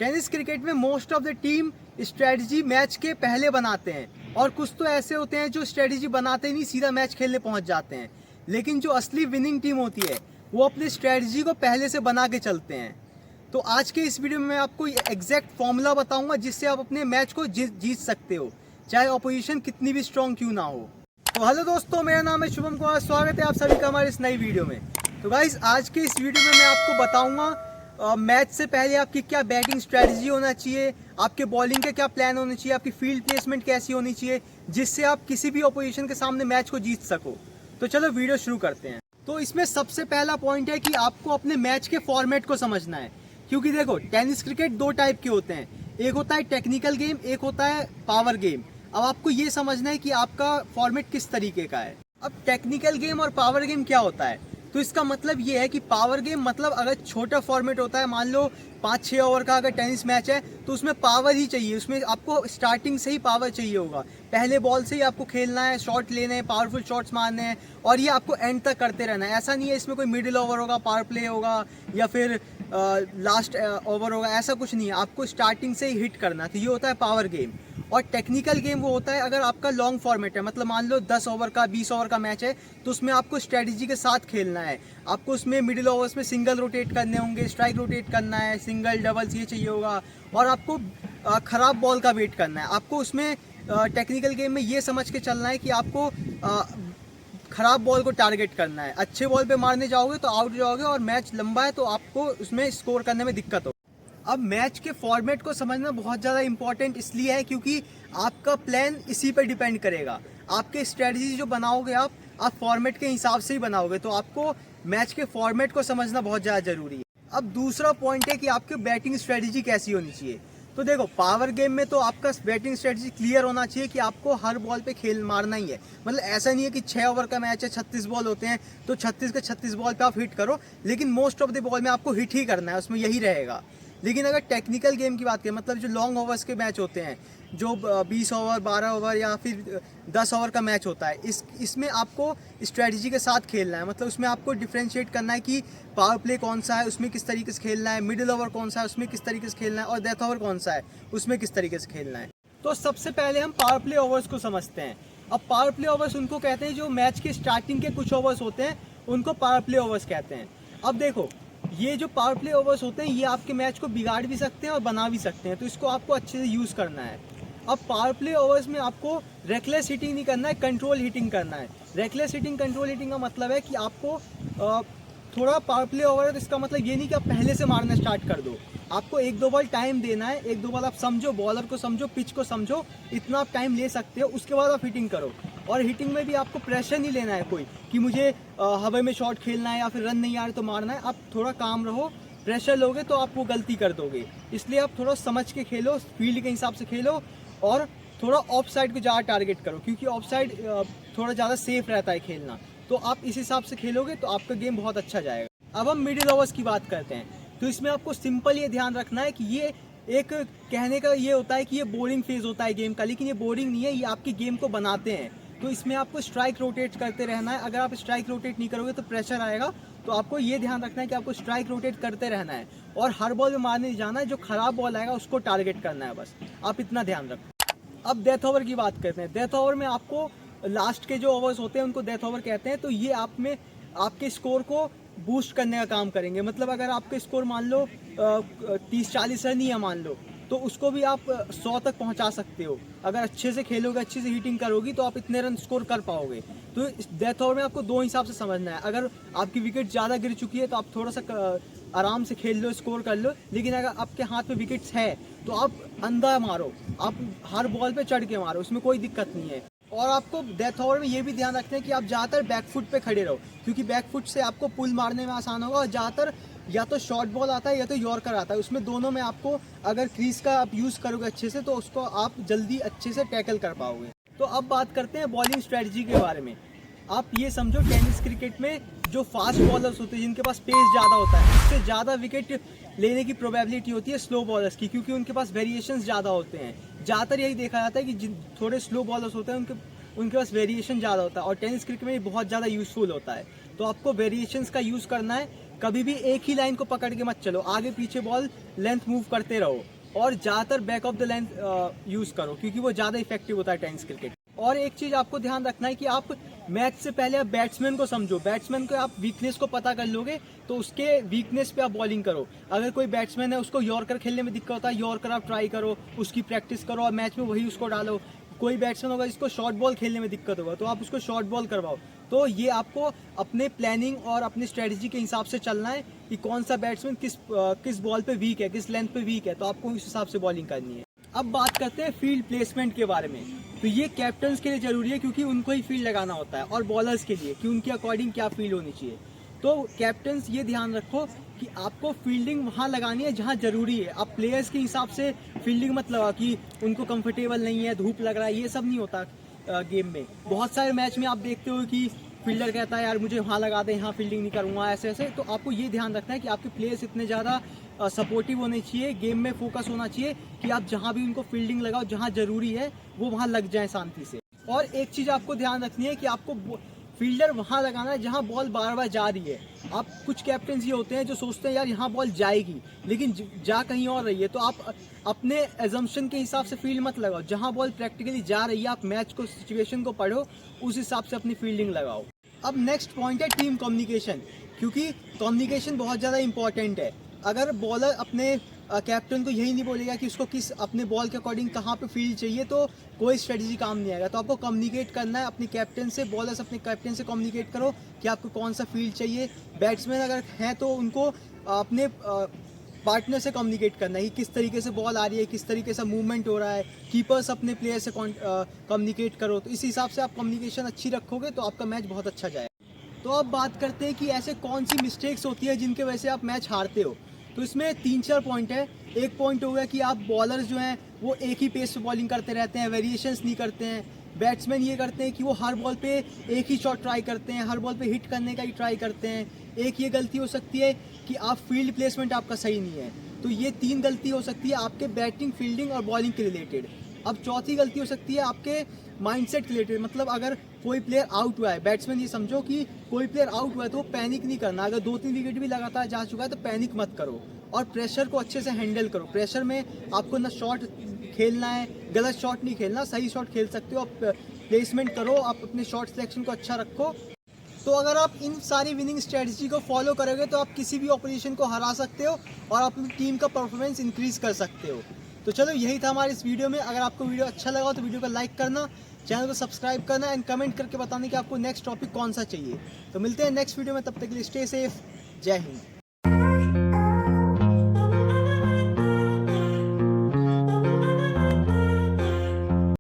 Tennis cricket में most of the team strategy match के पहले बनाते हैं और कुछ तो ऐसे होते हैं जो स्ट्रेटजी बनाते ही नहीं, सीधा मैच खेलने पहुंच जाते हैं। लेकिन जो असली विनिंग टीम होती है वो अपनी स्ट्रेटजी को पहले से बना के चलते हैं। तो आज के इस वीडियो में मैं आपको एग्जैक्ट फॉर्मूला बताऊंगा जिससे आप अपने मैच को जीत सकते हो, चाहे ऑपोजिशन कितनी भी स्ट्रॉन्ग क्यों ना हो। तो हेलो दोस्तों, मेरा नाम है शुभम कुमार, स्वागत है आप सभी का हमारे इस नई वीडियो में। तो गाइस, आज के इस वीडियो में मैं आपको बताऊंगा मैच से पहले आपकी क्या बैटिंग स्ट्रेटजी होना चाहिए, आपके बॉलिंग के क्या प्लान होने चाहिए, आपकी फील्ड प्लेसमेंट कैसी होनी चाहिए जिससे आप किसी भी ऑपोजिशन के सामने मैच को जीत सको। तो चलो वीडियो शुरू करते हैं। तो इसमें सबसे पहला पॉइंट है कि आपको अपने मैच के फॉर्मेट को समझना है, क्योंकि देखो टेनिस क्रिकेट दो टाइप के होते हैं, एक होता है टेक्निकल गेम, एक होता है पावर गेम। अब आपको ये समझना है कि आपका फॉर्मेट किस तरीके का है। अब टेक्निकल गेम और पावर गेम क्या होता है, तो इसका मतलब ये है कि पावर गेम मतलब अगर छोटा फॉर्मेट होता है, मान लो 5-6 ओवर का अगर टेनिस मैच है तो उसमें पावर ही चाहिए, उसमें आपको स्टार्टिंग से ही पावर चाहिए होगा, पहले बॉल से ही आपको खेलना है, शॉट लेने हैं, पावरफुल शॉट्स मारने हैं और ये आपको एंड तक करते रहना है। ऐसा नहीं है इसमें कोई मिडिल ओवर होगा, पावर प्ले होगा या फिर लास्ट ओवर होगा, ऐसा कुछ नहीं है, आपको स्टार्टिंग से ही हिट करना है। तो ये होता है पावर गेम। और टेक्निकल गेम वो होता है अगर आपका लॉन्ग फॉर्मेट है, मतलब मान लो 10 ओवर का 20 ओवर का मैच है तो उसमें आपको स्ट्रेटजी के साथ खेलना है। आपको उसमें मिडिल ओवर्स में सिंगल रोटेट करने होंगे, स्ट्राइक रोटेट करना है, सिंगल डबल्स ये चाहिए होगा और आपको खराब बॉल का वेट करना है। आपको उसमें टेक्निकल गेम में ये समझ के चलना है कि आपको खराब बॉल को टारगेट करना है, अच्छे बॉल पे मारने जाओगे तो आउट जाओगे और मैच लंबा है तो आपको उसमें स्कोर करने में दिक्कत हो। अब मैच के फॉर्मेट को समझना बहुत ज़्यादा इंपॉर्टेंट इसलिए है क्योंकि आपका प्लान इसी पर डिपेंड करेगा। आपके स्ट्रेटजी जो बनाओगे आप फॉर्मेट के हिसाब से ही बनाओगे, तो आपको मैच के फॉर्मेट को समझना बहुत ज़्यादा ज़रूरी है। अब दूसरा पॉइंट है कि आपकी बैटिंग स्ट्रेटजी कैसी होनी चाहिए। तो देखो पावर गेम में तो आपका बैटिंग स्ट्रेटजी क्लियर होना चाहिए कि आपको हर बॉल पे खेल मारना ही है। मतलब ऐसा नहीं है कि 6 ओवर का मैच है, 36 बॉल होते हैं तो 36 के 36 बॉल पे आप हिट करो, लेकिन मोस्ट ऑफ द बॉल में आपको हिट ही करना है, उसमें यही रहेगा। लेकिन अगर टेक्निकल गेम की बात करें, मतलब जो लॉन्ग ओवर्स के मैच होते हैं, जो 20 ओवर 12 ओवर या फिर 10 ओवर का मैच होता है, इसमें आपको स्ट्रेटजी के साथ खेलना है। मतलब उसमें आपको डिफ्रेंशिएट करना है कि पावर प्ले कौन सा है, उसमें किस तरीके से खेलना है, मिडिल ओवर कौन सा है, उसमें किस तरीके से खेलना है और डेथ ओवर कौन सा है, उसमें किस तरीके से खेलना है। तो सबसे पहले हम पावर प्ले ओवर्स को समझते हैं। अब पावर प्ले ओवर्स उनको कहते हैं जो मैच के स्टार्टिंग के कुछ ओवर्स होते हैं, उनको पावर प्ले ओवर्स कहते हैं। अब देखो ये जो पावर प्ले ओवर्स होते हैं ये आपके मैच को बिगाड़ भी सकते हैं और बना भी सकते हैं, तो इसको आपको अच्छे से यूज़ करना है। अब पावर प्ले ओवर्स में आपको रेकलेस हिटिंग नहीं करना है, कंट्रोल हिटिंग करना है। रेकलेस हिटिंग कंट्रोल हिटिंग का मतलब है कि आपको थोड़ा पावर प्ले ओवर है तो इसका मतलब ये नहीं कि आप पहले से मारना स्टार्ट कर दो, आपको 1-2 बॉल टाइम देना है, 1-2 बॉल आप समझो, बॉलर को समझो, पिच को समझो, इतना आप टाइम ले सकते हो, उसके बाद आप हिटिंग करो। और हिटिंग में भी आपको प्रेशर नहीं लेना है कोई कि मुझे हवा में शॉट खेलना है या फिर रन नहीं आ रहे तो मारना है। आप थोड़ा काम रहो, प्रेशर लोगे तो आप वो गलती कर दोगे, इसलिए आप थोड़ा समझ के खेलो, फील्ड के हिसाब से खेलो और थोड़ा ऑफ साइड को ज़्यादा टारगेट करो, क्योंकि ऑफ साइड थोड़ा ज़्यादा सेफ रहता है खेलना। तो आप इस हिसाब से खेलोगे तो आपका गेम बहुत अच्छा जाएगा। अब हम मिडिल ओवर्स की बात करते हैं, तो इसमें आपको सिंपल ये ध्यान रखना है कि ये एक कहने का ये होता है कि ये बोरिंग फेज होता है गेम का, लेकिन ये बोरिंग नहीं है, ये आपकी गेम को बनाते हैं। तो इसमें आपको स्ट्राइक रोटेट करते रहना है। अगर आप स्ट्राइक रोटेट नहीं करोगे तो प्रेशर आएगा, तो आपको ये ध्यान रखना है कि आपको स्ट्राइक रोटेट करते रहना है और हर बॉल में मारने नहीं जाना है, जो खराब बॉल आएगा उसको टारगेट करना है, बस आप इतना ध्यान रखो। अब डेथ ओवर की बात करते हैं। डेथ ओवर में आपको लास्ट के जो ओवर्स होते हैं उनको डेथ ओवर कहते हैं। तो ये आप में आपके स्कोर को बूस्ट करने का काम करेंगे। मतलब अगर आपके स्कोर मान लो 30-40 रन ही है मान लो, तो उसको भी आप 100 तक पहुंचा सकते हो। अगर अच्छे से खेलोगे, अच्छे से हिटिंग करोगी तो आप इतने रन स्कोर कर पाओगे। तो डेथ ओवर में आपको दो हिसाब से समझना है। अगर आपकी विकेट ज़्यादा गिर चुकी है तो आप थोड़ा सा आराम से खेल लो, स्कोर कर लो, लेकिन अगर आपके हाथ में विकेट्स है तो आप अंधा मारो, आप हर बॉल पे चढ़ के मारो, उसमें कोई दिक्कत नहीं है। और आपको डेथ ओवर में ये भी ध्यान रखना है कि आप ज़्यादातर बैक फुट पे खड़े रहो, क्योंकि बैक फुट से आपको पुल मारने में आसान होगा और ज़्यादातर या तो शॉर्ट बॉल आता है या तो यॉर्कर आता है, उसमें दोनों में आपको अगर क्रीज का आप यूज़ करोगे अच्छे से तो उसको आप जल्दी अच्छे से टैकल कर पाओगे। तो अब बात करते हैं बॉलिंग स्ट्रेटजी के बारे में। आप ये समझो टेनिस क्रिकेट में जो फास्ट बॉलर्स होते हैं, जिनके पास पेस ज़्यादा होता है, उससे ज़्यादा विकेट लेने की प्रोबेबिलिटी होती है स्लो बॉलर्स की, क्योंकि उनके पास वेरिएशंस ज़्यादा होते हैं। ज़्यादातर यही देखा जाता है कि जिन थोड़े स्लो बॉलर्स होते हैं उनके पास वेरिएशन ज़्यादा होता है और टेनिस क्रिकेट में बहुत ज़्यादा यूज़फुल होता है। तो आपको वेरिएशंस का यूज़ करना है कभी भी एक ही लाइन को पकड़ के मत चलो, आगे पीछे बॉल लेंथ मूव करते रहो और ज़्यादातर back of the length use करो, क्योंकि वो ज़्यादा इफेक्टिव होता है टेनिस क्रिकेट। और एक चीज़ आपको ध्यान रखना है कि आप मैच से पहले आप बैट्समैन को समझो, बैट्समैन को आप वीकनेस को पता कर लोगे तो उसके वीकनेस पे आप बॉलिंग करो। अगर कोई बैट्समैन है उसको यॉर्कर खेलने में दिक्कत होता है, यॉर्कर आप ट्राई करो, उसकी प्रैक्टिस करो और मैच में वही उसको डालो। कोई बैट्समैन होगा जिसको शॉर्ट बॉल खेलने में दिक्कत होगा तो आप उसको शॉर्ट बॉल करवाओ। तो ये आपको अपने प्लानिंग और अपनी स्ट्रेटजी के हिसाब से चलना है कि कौन सा बैट्समैन किस बॉल पे वीक है, किस लेंथ पे वीक है, तो आपको उस हिसाब से बॉलिंग करनी है। अब बात करते हैं फील्ड प्लेसमेंट के बारे में। तो ये कैप्टन्स के लिए जरूरी है क्योंकि उनको ही फील्ड लगाना होता है, और बॉलर्स के लिए कि उनके अकॉर्डिंग क्या फील्ड होनी चाहिए। तो कैप्टन्स ये ध्यान रखो कि आपको फील्डिंग वहाँ लगानी है जहाँ जरूरी है। आप प्लेयर्स के हिसाब से फील्डिंग मत लगा कि उनको कंफर्टेबल नहीं है, धूप लग रहा है, ये सब नहीं होता गेम में। बहुत सारे मैच में आप देखते हो कि फील्डर कहता है यार मुझे वहाँ लगा दे, यहाँ फील्डिंग नहीं करूँगा, ऐसे ऐसे। तो आपको ये ध्यान रखना है कि आपके प्लेयर्स इतने ज़्यादा सपोर्टिव होने चाहिए, गेम में फोकस होना चाहिए कि आप जहाँ भी उनको फील्डिंग लगाओ, जहाँ जरूरी है वो वहाँ लग जाए शांति से। और एक चीज़ आपको ध्यान रखनी है कि आपको फील्डर वहाँ लगाना है जहाँ बॉल बार बार जा रही है। आप कुछ कैप्टन ये होते हैं जो सोचते हैं यार यहाँ बॉल जाएगी, लेकिन जा कहीं और रही है, तो आप अपने एजम्पशन के हिसाब से फील्ड मत लगाओ। जहाँ बॉल प्रैक्टिकली जा रही है आप मैच को, सिचुएशन को पढ़ो, उस हिसाब से अपनी फील्डिंग लगाओ। अब नेक्स्ट पॉइंट है टीम कम्युनिकेशन, क्योंकि कम्युनिकेशन बहुत ज़्यादा इंपॉर्टेंट है। अगर बॉलर अपने कैप्टन को यही नहीं बोलेगा कि उसको किस अपने बॉल के अकॉर्डिंग कहाँ पे फील्ड चाहिए, तो कोई स्ट्रेटजी काम नहीं आएगा। तो आपको कम्युनिकेट करना है अपने कैप्टन से, बॉलर्स अपने कैप्टन से कम्युनिकेट करो कि आपको कौन सा फील्ड चाहिए। बैट्समैन अगर हैं तो उनको अपने पार्टनर से कम्युनिकेट करना है कि किस तरीके से बॉल आ रही है, किस तरीके से मूवमेंट हो रहा है। कीपर्स अपने प्लेयर से कम्युनिकेट करो, तो इस हिसाब से आप कम्युनिकेशन अच्छी रखोगे तो आपका मैच बहुत अच्छा जाए। तो अब बात करते हैं कि ऐसे कौन सी मिस्टेक्स होती है जिनके वजह से आप मैच हारते हो। तो इसमें 3-4 पॉइंट है। एक पॉइंट हो गया कि आप बॉलर्स जो हैं वो एक ही पेस पे बॉलिंग करते रहते हैं, वेरिएशंस नहीं करते हैं। बैट्समैन ये करते हैं कि वो हर बॉल पे एक ही शॉट ट्राई करते हैं, हर बॉल पे हिट करने का ही ट्राई करते हैं। एक ये गलती हो सकती है कि आप फील्ड प्लेसमेंट आपका सही नहीं है। तो ये 3 गलती हो सकती है आपके बैटिंग, फील्डिंग और बॉलिंग के रिलेटेड। अब चौथी गलती हो सकती है आपके माइंडसेट रिलेटेड, मतलब अगर कोई प्लेयर आउट हुआ है, बैट्समैन ये समझो कि कोई प्लेयर आउट हुआ है तो पैनिक नहीं करना। अगर 2-3 विकेट भी लगातार जा चुका है तो पैनिक मत करो और प्रेशर को अच्छे से हैंडल करो। प्रेशर में आपको ना शॉट खेलना है, गलत शॉट नहीं खेलना, सही शॉट खेल सकते हो। आप प्लेसमेंट करो, आप अपने शॉट सिलेक्शन को अच्छा रखो। तो अगर आप इन सारी विनिंग स्ट्रेटजी को फॉलो करोगे तो आप किसी भी ऑपोजिशन को हरा सकते हो और अपनी टीम का परफॉर्मेंस इंक्रीज कर सकते हो। तो चलो यही था हमारे इस वीडियो में। अगर आपको वीडियो अच्छा लगा तो वीडियो को लाइक करना, चैनल को सब्सक्राइब करना एंड कमेंट करके बताने कि आपको नेक्स्ट टॉपिक कौन सा चाहिए। तो मिलते हैं नेक्स्ट वीडियो में, तब तक के लिए स्टे सेफ, जय हिंद।